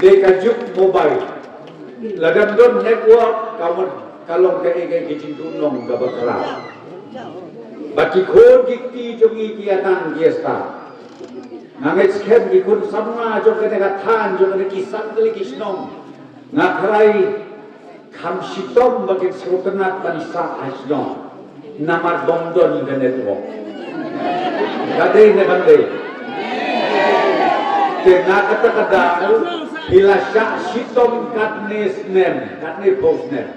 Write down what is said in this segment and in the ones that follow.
dekajuk mobile ladang don network kawan kalong kaya kicing tunong kabakra baki khol gikti jongi kiatan giesta nangit skem gikun sama jong kena than jong kena kisan kali kisnong ngakrai kam sitom bagi serutenat bansa asno namar bomdon ke network kadai ne bandai tena kata-kata ila syak sitom katne snem katne posnem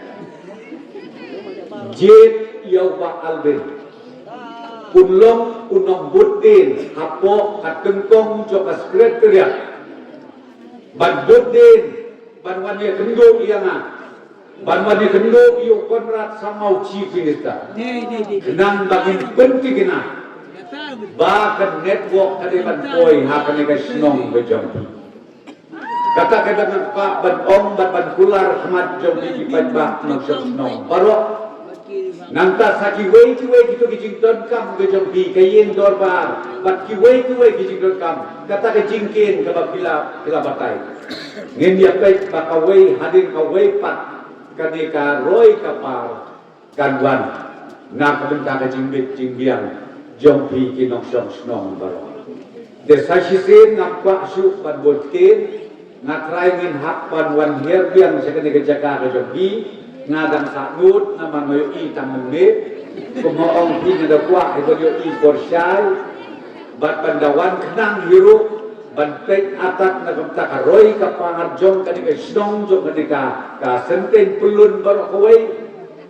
jet yawa albin Unlong unong buddin hapo katengkong joka sekretariat ban buddin ban wanya kenduk ianga ban wanya kenduk iyo konrad samau chief minister kenang bangin penting kena bahkan network kade ban poi hakane ka snong be jompi kata kata pak ban om ban kular khmat jompi ki ban bak nang snong baro nanta saki wei gitu kijing don kam ke jompi kayen dorbar bat ki wei kijing don kam kata ke jingkin ke bakila batai ngin dia pek bakawei hadin ka wei pat kadika roi kapar kanwan na kabenta ke jingbiang jompi ki nok snong baro desa sisin ngapwa su ban boltin ngatrai ngin hak pan wan her biang sekene ke jaga ke jompi ngadang sakut nama ngoyo i tamune kumoong pina dakwa ibo yo i borsai bat bandawan kenang hiru ban pek atat na kamta karoi ka pangarjong kani ka snong jong kani ka senten pulun baru kawai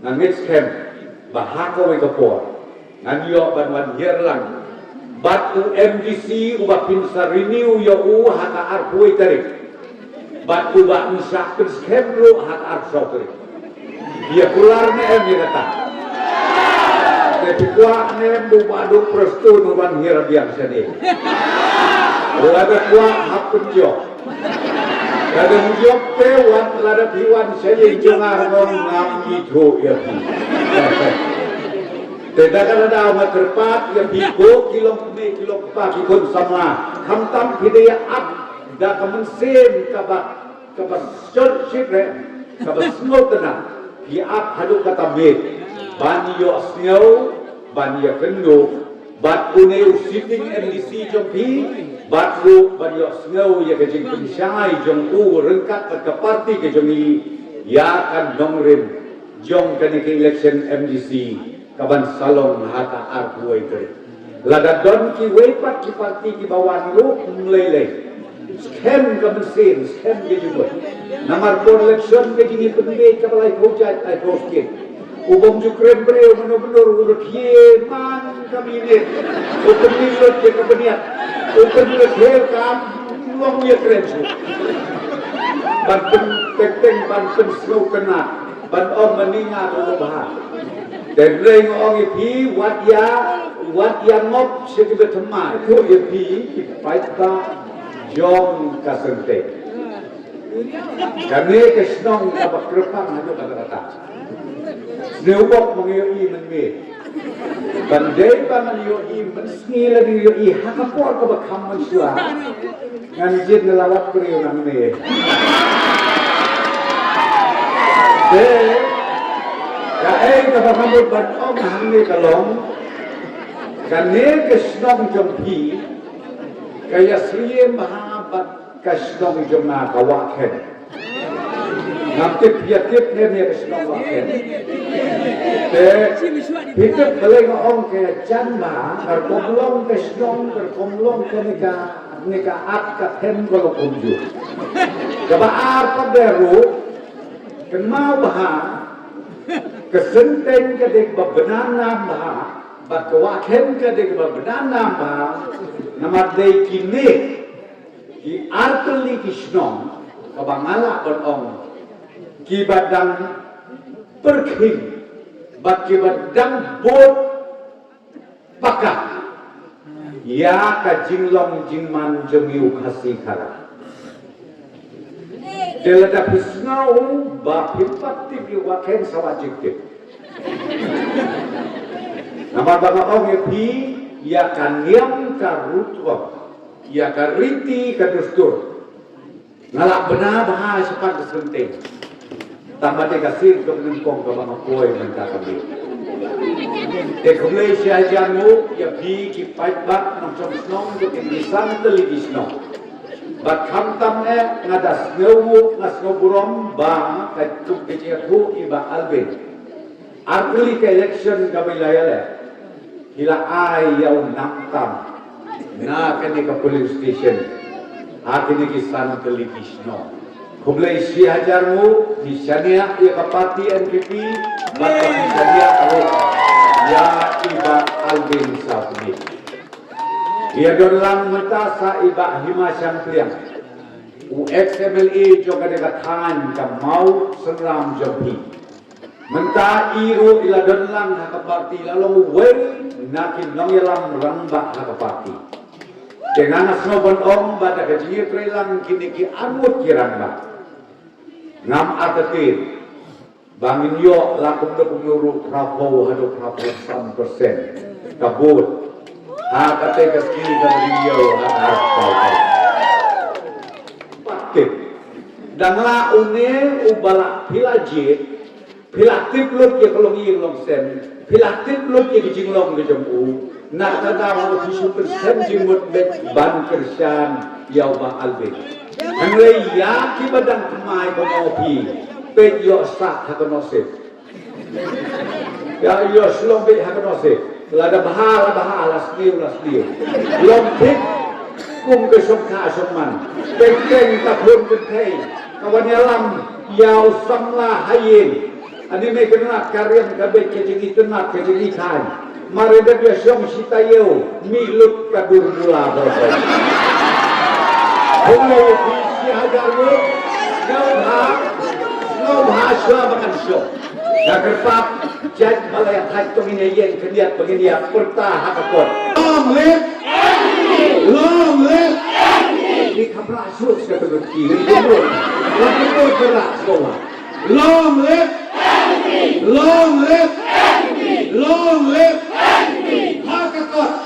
nangit skem bahako wai kapor nganyo ban wan herlang bat u MDC uba pinsa renew yo u haka arpuai tarik bat uba nsak skem lu haka arpuai dia keluar nem dia kata tapi kuah nem bubadu prestu nuban hira biang seni lada kuah hak penjok lada menjok tewan lada piwan saya jengar ngom ngam itu ya pi tidak kan ada amat terpat ya pigo kilo pak ikon sama hamtam hidaya ab dah kemensen kabat short shipre kabat snow tenang hiap haduk kata med banyo snow banyo kendo bat une sitting MDC jompi bat lu banyo snow ya kejing pensyai jong u rengkat ke parti ke jongi ya kan dongrim jong kene ke election MDC kaban salong hata arbuai ter lada don ki wepat ki parti ki bawan lu meleleh skem ke mesin, skem ke jumlah. Namar por election ke jini penbet ke balai kojat ay posket. Ubong jukrem breu menur-menur urut ye man kami ini. Upen milot ke kebeniat. Upen milot hel kam long ye krem su. Ban pen ban pen snow kena. Ban om meningat ulo bahar. Dan reng ong ipi wat ya ngop sekibat temai. Itu ipi ipai ta jong kasente kami kesnong kabak kerepang hanya kata-kata neubok mengioi menme bandai pa mengioi mensngila mengioi hakapor kabak hamman suah nganjid ngelawat periu nang me de kae kabak hamman ban hangni kalong kami kesnong jompi kaya sriem mahabat kasnong jomna kawaken ngaptip piatip ne kasnong waken te hitip balay ngong kaya janma karkomlong kasnong karkomlong nika at katem kolokumju kabaar paderu kenmau baha kesenteng kadik babenana baha bat kawaken kadik babenana baha namar day kini ki arteli kisnong kabangala on ki badang perkhing bat ki badang bot pakak ya ka jinglong jingman jemiu khasi khara delada pisnau ba pipati ki waken sawajik namar banga ong pi ya kan yang karutwa ya kariti kadustur ngalak benar bahas cepat kesenting tambah dia kasih ke menengkong ke bang koi mentah kami Dekhlei siajanmu ya bi kipai bak nong nong ke Inggrisan televisno. Bat kamtam ngadas ngewu ngas ngoburom bang katuk keciatu iba albin. Arkeli ke election kabilaya le. Hila ai yau namtam. Na kene ke police station. Hakini kisan televisno. Kublai siajarmu di sana ya kapati NPP maka di sana awak ya iba albin sabni. Ia dalam mata sa iba himasan priang. UXMLE juga dekatan ke mau seram jampi. Menta iru ila dalam hakapati lalu wen nakin nong yalam ramba hakapati. Dengan asnoban om pada kecil prelang kini ki anut kiramba. Ngam atatin bangin yo lakum de pengurus rapo hadap rapo 100% kabut ha kate kaski ka beliau ha paket dan la une ubala pilajit pilatip lut ke kolong yeng long sen pilatip lut ke jinglong ke jempu nak tadam 100% jimut bet ban kersan yau ba albin Henry ya kibadang kemai konopi pet yo sak hakonosip ya yo slong pet hakonosip lada bahala sliu lompik kum ke sokha soman pekeng tapun kentai kawan yalam yau samla hayin ani me kena karyam kabek kejegi tenat kejegi kan mareda dia syong sitayo milut kadur mula bosai Hello, visi hajarmu, ngau bahasa makan syok. Nak kerpap, jad balai haj tong ini yang keniat begini ya pertah hakapot. Long live, Ini kabrasuk saya tergerti, ini kumur, lagi kumur kerak semua. Long live, hakapot.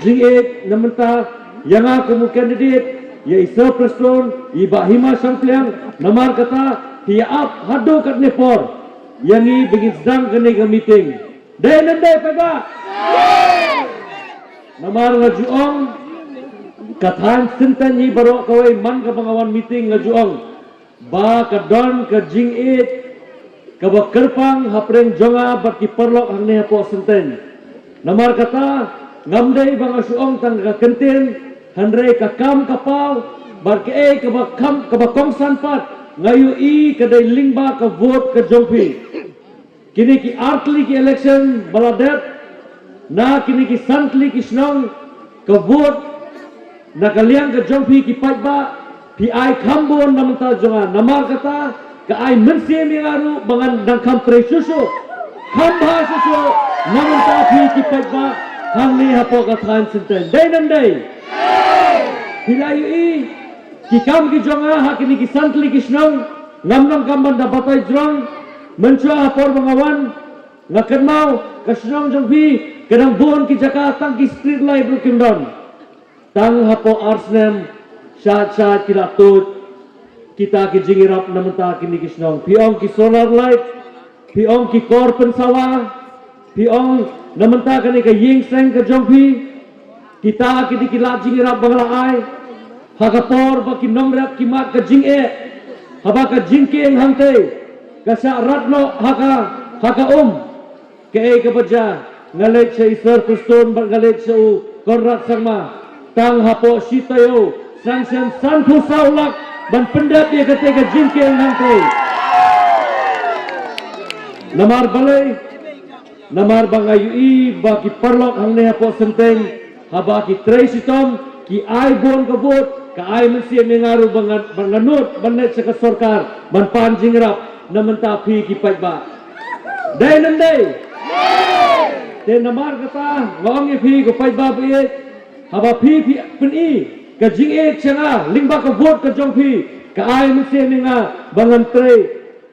Jingit namenta yang aku mungkin didit ya isa preston iba hima sampliang namar kata tiap hado kat nepor yani begin sedang kene ke meeting dai nandai pega namar ngajuong kathan sentan ni baro kawai man ka pengawan meeting ngajuong ba ka don ka jingit ka kerpang hapreng jonga bat ki perlok hang ne po senten namar kata ngamdai bang asuong tang ka kentin handre ka kam kapau bar ke ka bakam ka bakong sanpat ngayu i kadai lingba ka vote ka jongpi kini ki artli ki election baladet na kini ki santli ki snong ka vote na kaliang ka jongpi ki pajba pi ai khambon namta jonga namar kata ka ai mensie mingaru bangan dang kam presusu khamba susu namta pi ki pajba hang ni hapo kathan senten dai nandai hilayu i ki kam ki jonga hakini ki santli ki snong ngamnam kamban dapatai jrong menchua hapor bangawan ngakan mau ka snong jongpi kadang bon ki Jakarta ki street light brukim don tang hapo arsnem shat kilatut kita ki jingirap namenta kini ki snong piong ki solar light piong ki korpen sawah piong namenta kani ka ying seng ka jongpi kita kidi kilat jingirap bangla ai hakapor ba ki nomrap ki mat ka jing e haba ka jingkeng hante ka sa ratno haka ke ka baja ngalet sa isar puston ba ngalet sa Konrad Sarma tang hapo sitayo sanction santu saulak ban pendat dia kate ka jingkeng hante namar balai namar bangayu i ba ki parlok hang ne hapo senteng haba ki trace itom ki ai bon ka bot ka ai mensia mengaru banganut banet sa kasorkar man panjing rap namenta pi ki pajba dai nandai te namar kata ngong pi ko pajba bi haba pi pen i ka jing e changa lingba ka bot ka jong pi ka ai mensia menga bangan tre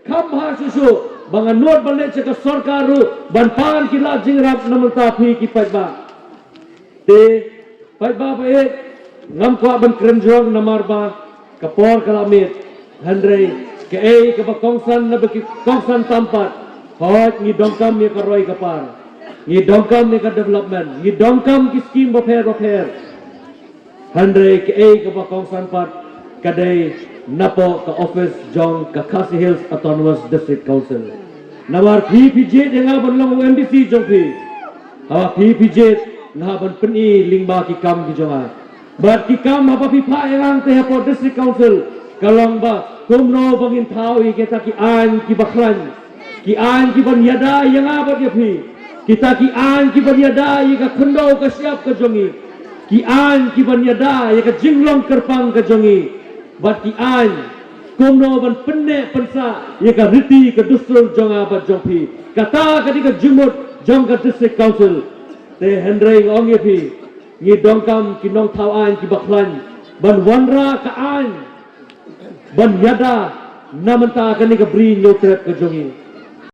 kam ha susu banganut balik sa sarkaru ban pan kila jingrap naman tapi ki paiba te paiba baik ngam kwa ban krenjong namarba kapor kalamit handre ke ke bakongsan na baki kongsan tampat hot ni dongkam ni karoi kapar ni dongkam ni ka development ni dongkam ki scheme repair handre ke bakongsan pat kadai napo ka office jong ka Khasi Hills Autonomous District Council namar PPJ dengan banlang MDC jong pi ha PPJ na ban peni lingba ki kam ki jonga bat ki kam apa pi pa yang te hapo District Council kalong ba kumno bangin thawi kita ki an ki bakhlan ki an ki ban yada yang apa dia pi kita ki an ki ban yada ye ka khundo ka siap ka jongi ki an ki ban yada ye ka jinglong kerpang ka jongi bat ki an kumno ban penne pensa ye ka riti ka dusul jonga bat jongpi kata ka di ka jumut jong ka District Council te hendreng ong ye pi ngi dongkam ki nong thau an ki bakhlan ban wanra ka an ban yada namanta ka ni ka bri nyotret ka jongi